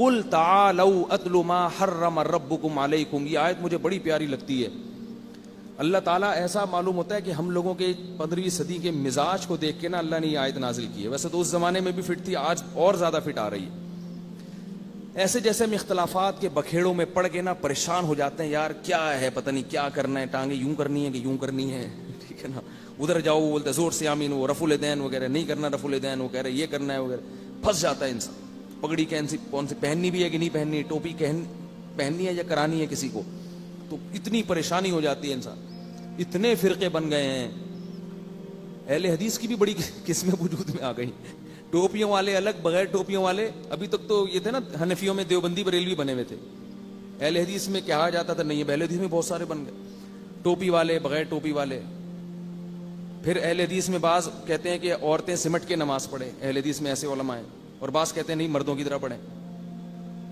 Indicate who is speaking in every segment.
Speaker 1: قل تعالوا اتل ما حرم ربکم علیکم. یہ آیت مجھے بڑی پیاری لگتی ہے. اللہ تعالیٰ ایسا معلوم ہوتا ہے کہ ہم لوگوں کے 15ویں صدی کے مزاج کو دیکھ کے نا اللہ نے یہ آیت نازل کی ہے. ویسے تو اس زمانے میں بھی فٹ تھی, آج اور زیادہ فٹ آ رہی ہے. ایسے جیسے ہم اختلافات کے بکھیڑوں میں پڑ کے نا پریشان ہو جاتے ہیں, یار کیا ہے پتہ نہیں کیا کرنا ہے, ٹانگیں یوں کرنی ہے کہ یوں کرنی ہے, ٹھیک ہے نا. ادھر جاؤ وہ بولتے زور سے آمین, وہ رفع الیدین وغیرہ نہیں کرنا, رفع الیدین وہ کہہ رہے یہ کرنا ہے وغیرہ. پھنس جاتا ہے انسان. پگڑی کون سی پہننی بھی ہے کہ نہیں پہننی, ٹوپی پہننی ہے یا کرانی ہے کسی کو, تو اتنی پریشانی ہو جاتی ہے انسان. اتنے فرقے بن گئے ہیں. اہل حدیث کی بھی بڑی قسمیں وجود میں آ گئی. ٹوپیوں والے الگ, بغیر ٹوپیوں والے. ابھی تک تو یہ تھے نا حنفیوں میں دیوبندی بریلوی بنے ہوئے تھے. اہل حدیث میں کہا جاتا تھا نہیں, اہل حدیث میں بہت سارے بن گئے, ٹوپی والے, بغیر ٹوپی والے. پھر اہل حدیث میں بعض کہتے ہیں کہ عورتیں سمٹ کے نماز پڑھیں, اہل حدیث میں ایسے علماء ہیں, اور بعض کہتے ہیں نہیں مردوں کی طرح پڑھیں.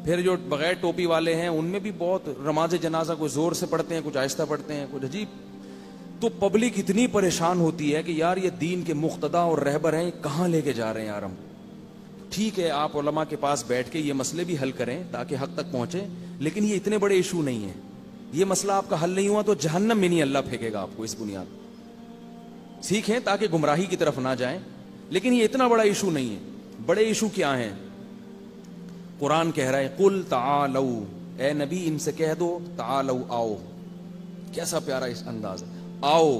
Speaker 1: پھر جو بغیر ٹوپی والے ہیں ان میں بھی بہت نماز جنازہ کچھ زور سے پڑھتے ہیں, کچھ آہستہ پڑھتے ہیں, کچھ عجیب. تو پبلک اتنی پریشان ہوتی ہے کہ یار یہ دین کے مقتدا اور رہبر ہیں, کہاں لے کے جا رہے ہیں یار ہم. ٹھیک ہے آپ علماء کے پاس بیٹھ کے یہ مسئلے بھی حل کریں تاکہ حق تک پہنچیں, لیکن یہ اتنے بڑے ایشو نہیں ہیں. یہ مسئلہ آپ کا حل نہیں ہوا تو جہنم میں نہیں اللہ پھینکے گا آپ کو اس بنیاد. سیکھیں تاکہ گمراہی کی طرف نہ جائیں, لیکن یہ اتنا بڑا ایشو نہیں ہے. بڑے ایشو کیا ہیں؟ قرآن کہہ رہا ہے قل تعالوا, اے نبی ان سے کہہ دو تعالوا آؤ. کیسا پیارا اس انداز ہے, آؤ.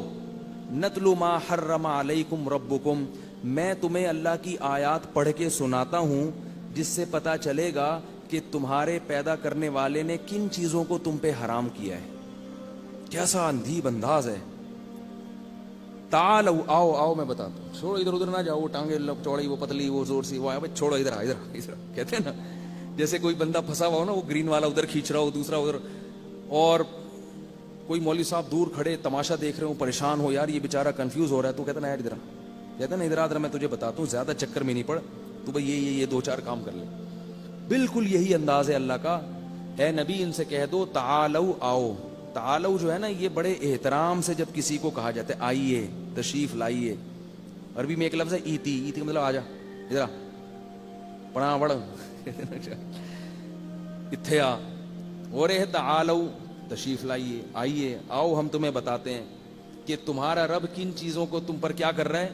Speaker 1: نتلو ما حرم علیکم ربکم, میں تمہیں اللہ کی آیات پڑھ کے سناتا ہوں جس سے پتا چلے گا کہ تمہارے پیدا کرنے والے نے کن چیزوں کو تم پہ حرام کیا ہے. کیسا اندھیب انداز ہے. تعالوا آؤ, آؤ میں بتاتا ہوں. چھوڑو ادھر ادھر نہ جاؤ, وہ ٹانگیں چوڑی, وہ پتلی, وہ زور سی, وہ آیا, چھوڑو ادھر ادھر ادھر. کہتے ہیں نا جیسے کوئی بندہ پھنسا ہوا ہو نا, وہ گرین والا ادھر کھینچ رہا ہو, دوسرا ادھر, اور کوئی مولوی صاحب دور کھڑے تماشا دیکھ رہے ہو, پریشان ہو, یار یہ بیچارہ کنفیوز ہو رہا ہے, تو کہتا نا یار ادھر, کہتا نا ادھر ادھر میں تجھے بتاتا ہوں, زیادہ چکر میں نہیں پڑ, تو بھائی یہ 2-4 کام کر لے. بالکل یہی انداز ہے اللہ کا. اے نبی ان سے کہہ دو تعالوا آؤ. تعالوا جو ہے نا یہ بڑے احترام سے جب کسی کو کہا جاتا ہے آئیے, تشریف لائیے. عربی میں ایک لفظ ہے ایتی, ایتی مطلب آ جا, ادھر پڑا بڑ اتھے آ, اور اے تعالوا تشریف لائیے, آئیے, آؤ ہم تمہیں بتاتے ہیں کہ تمہارا رب کن چیزوں کو تم پر کیا کر رہا ہے,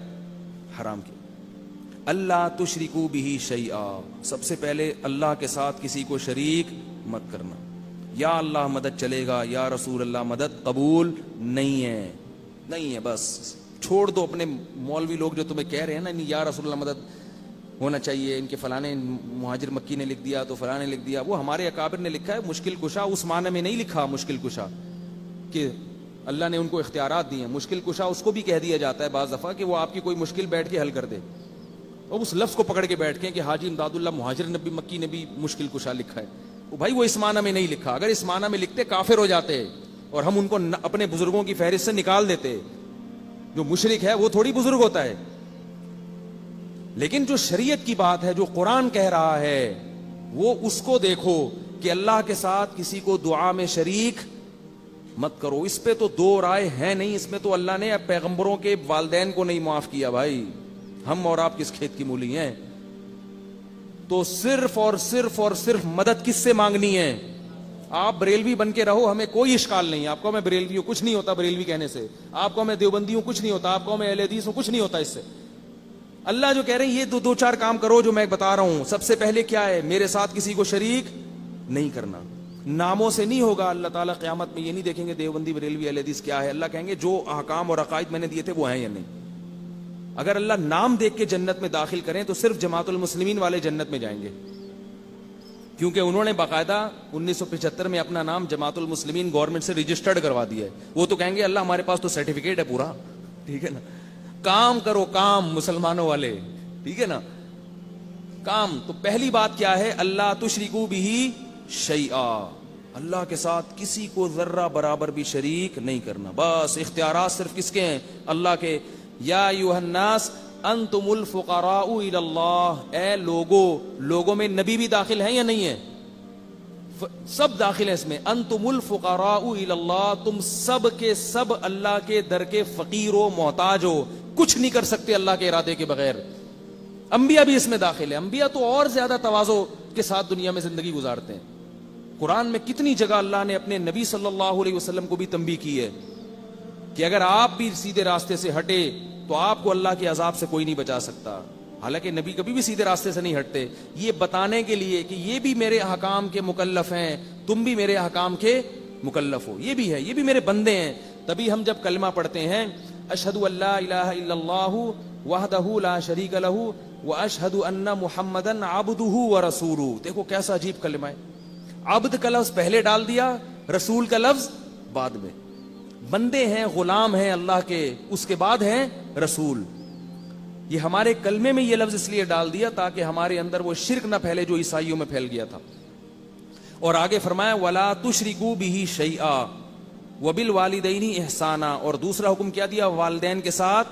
Speaker 1: حرام کیا. اللہ تشرکو بہ شیئا, سب سے پہلے اللہ کے ساتھ کسی کو شریک مت کرنا. یا اللہ مدد چلے گا, یا رسول اللہ مدد قبول نہیں ہے, نہیں ہے. بس چھوڑ دو اپنے مولوی لوگ جو تمہیں کہہ رہے ہیں نا نہیں یا رسول اللہ مدد ہونا چاہیے, ان کے فلانے مہاجر مکی نے لکھ دیا تو فلانے لکھ دیا, وہ ہمارے اکابر نے لکھا ہے. مشکل کشا اس معنی میں نہیں لکھا مشکل کشا کہ اللہ نے ان کو اختیارات دیے ہیں. مشکل کشا اس کو بھی کہہ دیا جاتا ہے بعض دفعہ کہ وہ آپ کی کوئی مشکل بیٹھ کے حل کر دے, اور اس لفظ کو پکڑ کے بیٹھ کے کہ حاجی امداد اللہ مہاجر نبی مکی نے بھی مشکل کشا لکھا ہے. وہ بھائی وہ اس معنی میں نہیں لکھا. اگر اس معنی میں لکھتے کافر ہو جاتے, اور ہم ان کو اپنے بزرگوں کی فہرست سے نکال دیتے. جو مشرک ہے وہ تھوڑی بزرگ ہوتا ہے. لیکن جو شریعت کی بات ہے, جو قرآن کہہ رہا ہے, وہ اس کو دیکھو کہ اللہ کے ساتھ کسی کو دعا میں شریک مت کرو. اس پہ تو 2 رائے ہیں نہیں. اس میں تو اللہ نے پیغمبروں کے والدین کو نہیں معاف کیا. بھائی ہم اور آپ کس کھیت کی مولی ہیں. تو صرف اور صرف اور صرف مدد کس سے مانگنی ہے؟ آپ بریلوی بن کے رہو, ہمیں کوئی اشکال نہیں. آپ کو میں بریلوی ہوں, کچھ نہیں ہوتا بریلوی کہنے سے. آپ کو میں دیوبندی ہوں, کچھ نہیں ہوتا. آپ کو میں اہل حدیث ہوں, کچھ نہیں ہوتا اس سے. اللہ جو کہہ رہے ہیں یہ 2-4 کام کرو جو میں بتا رہا ہوں. سب سے پہلے کیا ہے؟ میرے ساتھ کسی کو شریک نہیں کرنا. ناموں سے نہیں ہوگا. اللہ تعالیٰ قیامت میں یہ نہیں دیکھیں گے دیوبندی بریلوی اہل حدیث کیا ہے. اللہ کہیں گے جو احکام اور عقائد میں نے دیے تھے وہ ہیں یا نہیں. اگر اللہ نام دیکھ کے جنت میں داخل کریں تو صرف جماعت المسلمین والے جنت میں جائیں گے, کیونکہ انہوں نے باقاعدہ 1975 میں اپنا نام جماعت المسلمین گورنمنٹ سے رجسٹرڈ کروا دیا ہے. وہ تو کہیں گے اللہ ہمارے پاس تو سرٹیفکیٹ ہے پورا, ٹھیک ہے نا. کام کرو کام مسلمانوں والے, ٹھیک ہے نا, کام. تو پہلی بات کیا ہے؟ اللہ تشرکو بہ شیئا, اللہ کے ساتھ کسی کو ذرہ برابر بھی شریک نہیں کرنا. بس اختیارات صرف کس کے ہیں؟ اللہ کے. یا ایھا الناس انتم الفقراء الی اللہ, اے لوگوں میں نبی بھی داخل ہیں یا نہیں ہے؟ سب داخل ہیں اس میں. انتم الفقراء الی اللہ, تم سب کے سب اللہ کے در کے فقیر و محتاج ہو, کچھ نہیں کر سکتے اللہ کے ارادے کے بغیر. انبیاء بھی اس میں داخل ہے. انبیاء تو اور زیادہ تواضع کے ساتھ دنیا میں زندگی گزارتے ہیں. قرآن میں کتنی جگہ اللہ نے اپنے نبی صلی اللہ علیہ وسلم کو بھی تنبیہ کی ہے کہ اگر آپ بھی سیدھے راستے سے ہٹے تو آپ کو اللہ کے عذاب سے کوئی نہیں بچا سکتا. حالانکہ نبی کبھی بھی سیدھے راستے سے نہیں ہٹتے, یہ بتانے کے لیے کہ یہ بھی میرے احکام کے مکلف ہیں, تم بھی میرے احکام کے مکلف ہو, یہ بھی ہے, یہ بھی میرے بندے ہیں. تبھی ہم جب کلمہ پڑھتے ہیں اشہد ان لا الہ الا اللہ وحدہ لا شریک لہ واشہد ان محمدا عبدہ ورسولہ. دیکھو کیسا عجیب کلمہ ہے. عبد کا لفظ پہلے ڈال دیا, رسول کا لفظ بعد میں. بندے ہیں, غلام ہیں اللہ کے, اس کے بعد ہیں رسول. یہ ہمارے کلمے میں یہ لفظ اس لیے ڈال دیا تاکہ ہمارے اندر وہ شرک نہ پھیلے جو عیسائیوں میں پھیل گیا تھا. اور آگے فرمایا ولا تشرکوا بہ شیئا وبالوالدین احسانا. اور دوسرا حکم کیا دیا, والدین کے ساتھ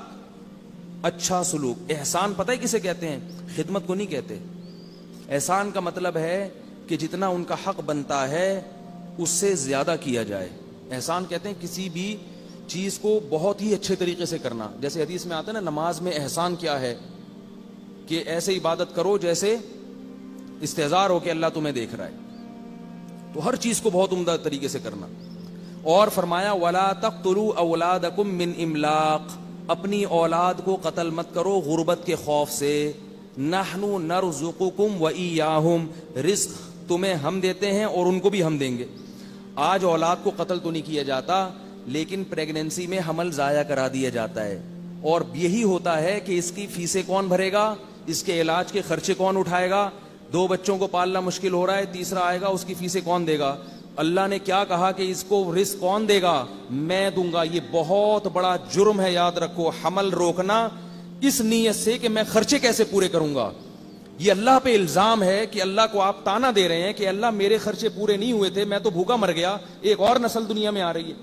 Speaker 1: اچھا سلوک. احسان پتہ ہے کسے کہتے ہیں؟ خدمت کو نہیں کہتے. احسان کا مطلب ہے کہ جتنا ان کا حق بنتا ہے اس سے زیادہ کیا جائے. احسان کہتے ہیں کسی بھی چیز کو بہت ہی اچھے طریقے سے کرنا. جیسے حدیث میں آتا ہے نا, نماز میں احسان کیا ہے کہ ایسے عبادت کرو جیسے استحضار ہو کہ اللہ تمہیں دیکھ رہا ہے. تو ہر چیز کو بہت عمدہ طریقے سے کرنا. اور فرمایا ولا تقتلوا اولادکم من املاق. اپنی اولاد کو قتل مت کرو غربت کے خوف سے. نحن نرزقکم وایاہم. رزق تمہیں ہم دیتے ہیں اور ان کو بھی ہم دیں گے. آج اولاد کو قتل تو نہیں کیا جاتا, لیکن پریگننسی میں حمل ضائع کرا دیا جاتا ہے. اور یہی ہوتا ہے کہ اس کی فیسیں کون بھرے گا, اس کے علاج کے خرچے کون اٹھائے گا. 2 بچوں کو پالنا مشکل ہو رہا ہے, تیسرا آئے گا, اس کی فیسیں کون دے گا. اللہ نے کیا کہا کہ اس کو رزق کون دے گا؟ میں دوں گا. یہ بہت بڑا جرم ہے, یاد رکھو. حمل روکنا اس نیت سے کہ میں خرچے کیسے پورے کروں گا. یہ اللہ پہ الزام ہے کہ اللہ کو آپ تانا دے رہے ہیں کہ اللہ میرے خرچے پورے نہیں ہوئے تھے, میں تو بھوکا مر گیا, ایک اور نسل دنیا میں آ رہی ہے.